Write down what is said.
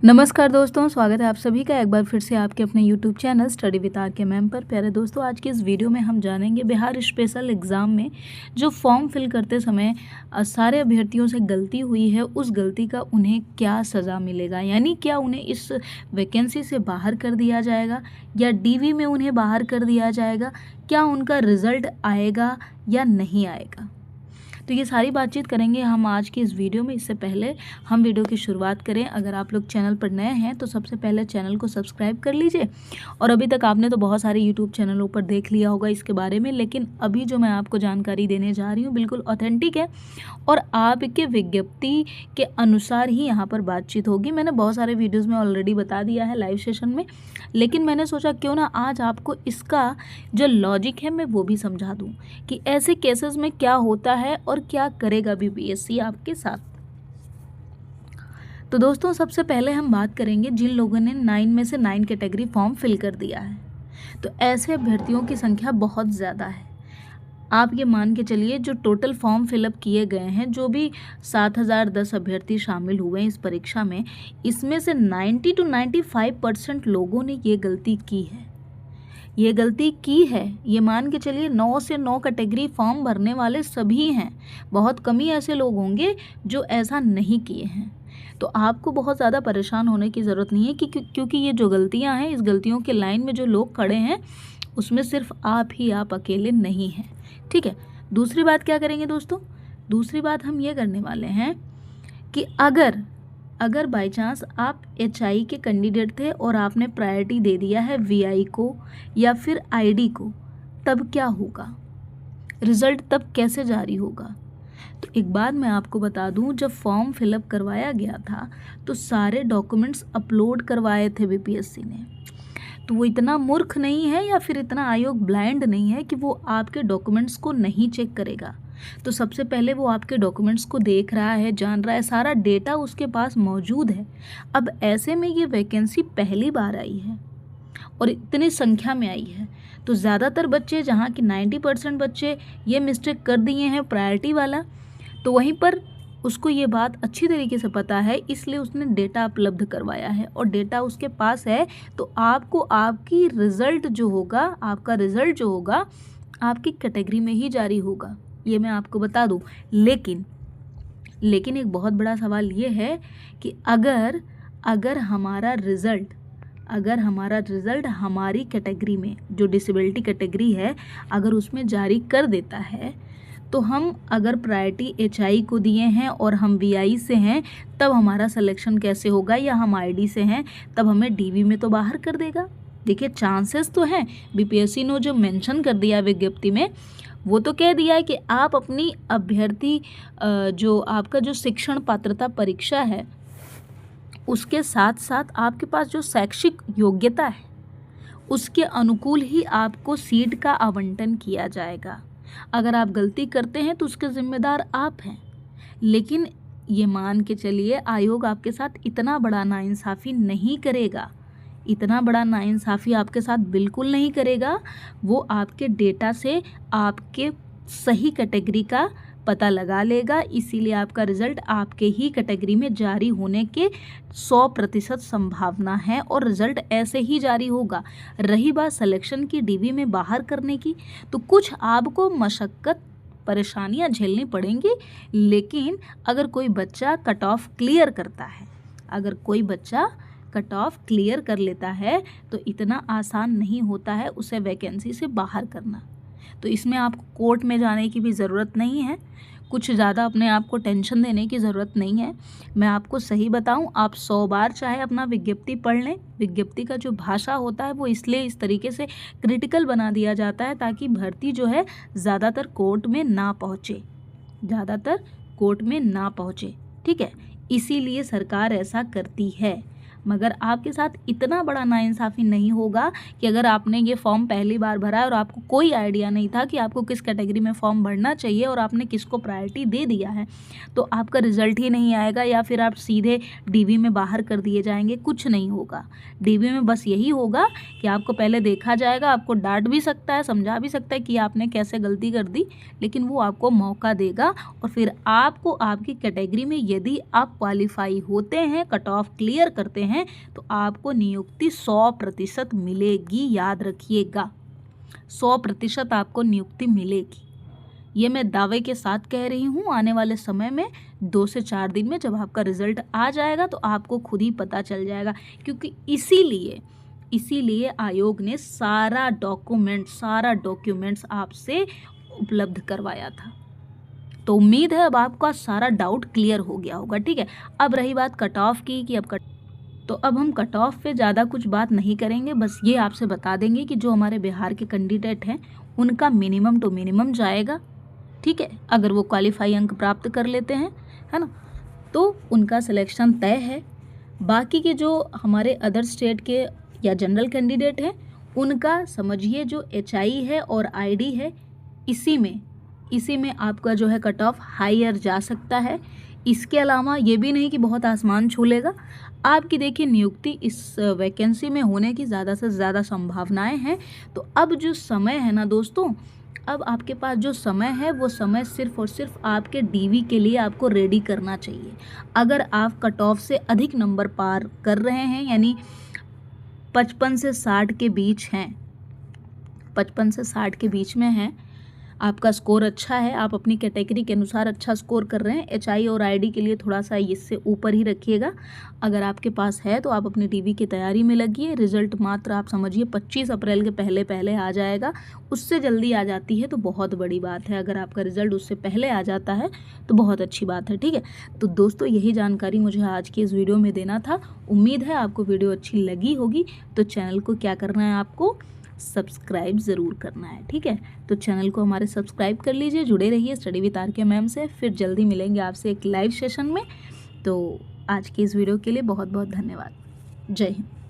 नमस्कार दोस्तों, स्वागत है आप सभी का एक बार फिर से आपके अपने YouTube channel study with R K ma'am पर। प्यारे दोस्तों, आज की इस वीडियो में हम जानेंगे बिहार स्पेशल एग्ज़ाम में जो फॉर्म फिल करते समय सारे अभ्यर्थियों से गलती हुई है, उस गलती का उन्हें क्या सज़ा मिलेगा। यानी क्या उन्हें इस वैकेंसी से बाहर कर दिया जाएगा या DV में उन्हें बाहर कर दिया जाएगा, क्या उनका रिज़ल्ट आएगा या नहीं आएगा। तो ये सारी बातचीत करेंगे हम आज की इस वीडियो में। इससे पहले हम वीडियो की शुरुआत करें, अगर आप लोग चैनल पर नए हैं तो सबसे पहले चैनल को सब्सक्राइब कर लीजिए। और अभी तक आपने तो बहुत सारे यूट्यूब चैनलों पर देख लिया होगा इसके बारे में, लेकिन अभी जो मैं आपको जानकारी देने जा रही हूँ बिल्कुल ऑथेंटिक है और आपके विज्ञप्ति के अनुसार ही यहाँ पर बातचीत होगी। मैंने बहुत सारे वीडियोज़ में ऑलरेडी बता दिया है लाइव सेशन में, लेकिन मैंने सोचा क्यों ना आज आपको इसका जो लॉजिक है मैं वो भी समझा दूँ कि ऐसे केसेस में क्या होता है और क्या करेगा BPSC आपके साथ। तो दोस्तों, सबसे पहले हम बात करेंगे जिन लोगों ने 9 में से 9 कैटेगरी फॉर्म फिल कर दिया है। तो ऐसे अभ्यर्थियों की संख्या बहुत ज़्यादा है। आप ये मान के चलिए जो टोटल फॉर्म फिलअप किए गए हैं, जो भी 7010 अभ्यर्थी शामिल हुए हैं इस परीक्षा में, इसमें से 90 to 95% लोगों ने ये गलती की है। ये गलती की है, ये मान के चलिए 9 से 9 कैटेगरी फॉर्म भरने वाले सभी हैं। बहुत कम ही ऐसे लोग होंगे जो ऐसा नहीं किए हैं। तो आपको बहुत ज़्यादा परेशान होने की ज़रूरत नहीं है क्योंकि ये जो गलतियां हैं, इस गलतियों के लाइन में जो लोग खड़े हैं उसमें सिर्फ आप अकेले नहीं हैं। ठीक है। दूसरी बात क्या करेंगे दोस्तों? दूसरी बात हम ये करने वाले हैं कि अगर बाय चांस आप HI के कैंडिडेट थे और आपने प्रायोरिटी दे दिया है VI को या फिर ID को, तब क्या होगा, रिज़ल्ट तब कैसे जारी होगा। तो एक बात मैं आपको बता दूं, जब फॉर्म फिलअप करवाया गया था तो सारे डॉक्यूमेंट्स अपलोड करवाए थे BPSC ने। तो वो इतना मूर्ख नहीं है या फिर इतना आयोग ब्लाइंड नहीं है कि वो आपके डॉक्यूमेंट्स को नहीं चेक करेगा। तो सबसे पहले वो आपके डॉक्यूमेंट्स को देख रहा है, जान रहा है, सारा डेटा उसके पास मौजूद है। अब ऐसे में ये वैकेंसी पहली बार आई है और इतनी संख्या में आई है, तो ज़्यादातर बच्चे, जहाँ की 90% बच्चे ये मिस्टेक कर दिए हैं प्रायोरिटी वाला, तो वहीं पर उसको ये बात अच्छी तरीके से पता है, इसलिए उसने डेटा उपलब्ध करवाया है और डेटा उसके पास है। तो आपको आपकी रिज़ल्ट जो होगा, आपका रिज़ल्ट जो होगा आपकी कैटेगरी में ही जारी होगा, ये मैं आपको बता दूं। लेकिन एक बहुत बड़ा सवाल ये है कि अगर हमारा रिज़ल्ट हमारी कैटेगरी में, जो डिसेबिलिटी कैटेगरी है, अगर उसमें जारी कर देता है, तो हम अगर प्रायोरिटी HI को दिए हैं और हम VI से हैं, तब हमारा सिलेक्शन कैसे होगा, या हम ID से हैं तब हमें DV में तो बाहर कर देगा। देखिए, चांसेस तो हैं। BPSC ने जो मेंशन कर दिया विज्ञप्ति में, वो तो कह दिया है कि आप अपनी अभ्यर्थी जो आपका जो शिक्षण पात्रता परीक्षा है उसके साथ साथ आपके पास जो शैक्षिक योग्यता है उसके अनुकूल ही आपको सीट का आवंटन किया जाएगा। अगर आप गलती करते हैं तो उसके जिम्मेदार आप हैं। लेकिन ये मान के चलिए आयोग आपके साथ इतना बड़ा नाइंसाफ़ी नहीं करेगा, इतना बड़ा नाइंसाफ़ी आपके साथ बिल्कुल नहीं करेगा। वो आपके डेटा से आपके सही कैटेगरी का पता लगा लेगा, इसीलिए आपका रिज़ल्ट आपके ही कैटेगरी में जारी होने के 100% संभावना है और रिज़ल्ट ऐसे ही जारी होगा। रही बात सिलेक्शन की, DV में बाहर करने की, तो कुछ आपको मशक्क़त, परेशानियां झेलनी पड़ेंगी। लेकिन अगर कोई बच्चा कट ऑफ क्लियर करता है, अगर कोई बच्चा कट ऑफ क्लियर कर लेता है, तो इतना आसान नहीं होता है उसे वैकेंसी से बाहर करना। तो इसमें आपको कोर्ट में जाने की भी ज़रूरत नहीं है, कुछ ज़्यादा अपने आप को टेंशन देने की ज़रूरत नहीं है। मैं आपको सही बताऊं, आप 100 बार चाहे अपना विज्ञप्ति पढ़ लें। विज्ञप्ति का जो भाषा होता है वो इसलिए इस तरीके से क्रिटिकल बना दिया जाता है ताकि भर्ती जो है ज़्यादातर कोर्ट में ना पहुँचे। ठीक है, इसीलिए सरकार ऐसा करती है। मगर आपके साथ इतना बड़ा नाइंसाफ़ी नहीं होगा कि अगर आपने ये फॉर्म पहली बार भरा है और आपको कोई आइडिया नहीं था कि आपको किस कैटेगरी में फॉर्म भरना चाहिए और आपने किसको प्रायोरिटी दे दिया है, तो आपका रिज़ल्ट ही नहीं आएगा या फिर आप सीधे DV में बाहर कर दिए जाएंगे। कुछ नहीं होगा। DV में बस यही होगा कि आपको पहले देखा जाएगा, आपको डांट भी सकता है, समझा भी सकता है कि आपने कैसे गलती कर दी, लेकिन वो आपको मौका देगा और फिर आपको आपकी कैटेगरी में यदि आप क्वालिफाई होते हैं, कट ऑफ क्लियर करते हैं, हैं तो आपको नियुक्ति 100% मिलेगी। याद रखिएगा, 100% आपको नियुक्ति मिलेगी। ये मैं दावे के साथ कह रही हूँ। आने वाले समय में 2 से 4 दिन में जब आपका रिजल्ट आ जाएगा तो आपको खुद ही पता चल जाएगा, क्योंकि इसीलिए आयोग ने सारा डॉक्यूमेंट्स आपसे उपलब्ध करवाया था। तो उम्मीद है अब आपका सारा डाउट क्लियर हो गया होगा। ठीक है, अब रही बात कट ऑफ की कि तो अब हम कट ऑफ पे ज़्यादा कुछ बात नहीं करेंगे, बस ये आपसे बता देंगे कि जो हमारे बिहार के कैंडिडेट हैं उनका मिनिमम टू मिनिमम जाएगा। ठीक है, अगर वो क्वालिफाई अंक प्राप्त कर लेते हैं, है ना, तो उनका सिलेक्शन तय है। बाकी के जो हमारे अदर स्टेट के या जनरल कैंडिडेट हैं उनका समझिए जो HI है और ID है, इसी में आपका जो है कट ऑफ हायर जा सकता है। इसके अलावा ये भी नहीं कि बहुत आसमान छू लेगा। आपकी देखिए नियुक्ति इस वैकेंसी में होने की ज़्यादा से ज़्यादा संभावनाएं हैं। तो अब जो समय है ना दोस्तों, अब आपके पास जो समय है वो समय सिर्फ और सिर्फ आपके DV के लिए आपको रेडी करना चाहिए। अगर आप कट ऑफ से अधिक नंबर पार कर रहे हैं, यानी 55 से 60 के बीच हैं, 55 से 60 के बीच में हैं, आपका स्कोर अच्छा है, आप अपनी कैटेगरी के अनुसार अच्छा स्कोर कर रहे हैं, HI और ID के लिए थोड़ा सा इससे ऊपर ही रखिएगा। अगर आपके पास है तो आप अपनी DV की तैयारी में लगिए। रिजल्ट मात्र आप समझिए 25 अप्रैल के पहले आ जाएगा। उससे जल्दी आ जाती है तो बहुत बड़ी बात है, अगर आपका रिजल्ट उससे पहले आ जाता है तो बहुत अच्छी बात है। ठीक है, तो दोस्तों यही जानकारी मुझे आज की इस वीडियो में देना था। उम्मीद है आपको वीडियो अच्छी लगी होगी। तो चैनल को क्या करना है, आपको सब्सक्राइब ज़रूर करना है। ठीक है, तो चैनल को हमारे सब्सक्राइब कर लीजिए, जुड़े रहिए स्टडी विद RK मैम से। फिर जल्दी मिलेंगे आपसे एक लाइव सेशन में। तो आज की इस वीडियो के लिए बहुत बहुत धन्यवाद। जय हिंद।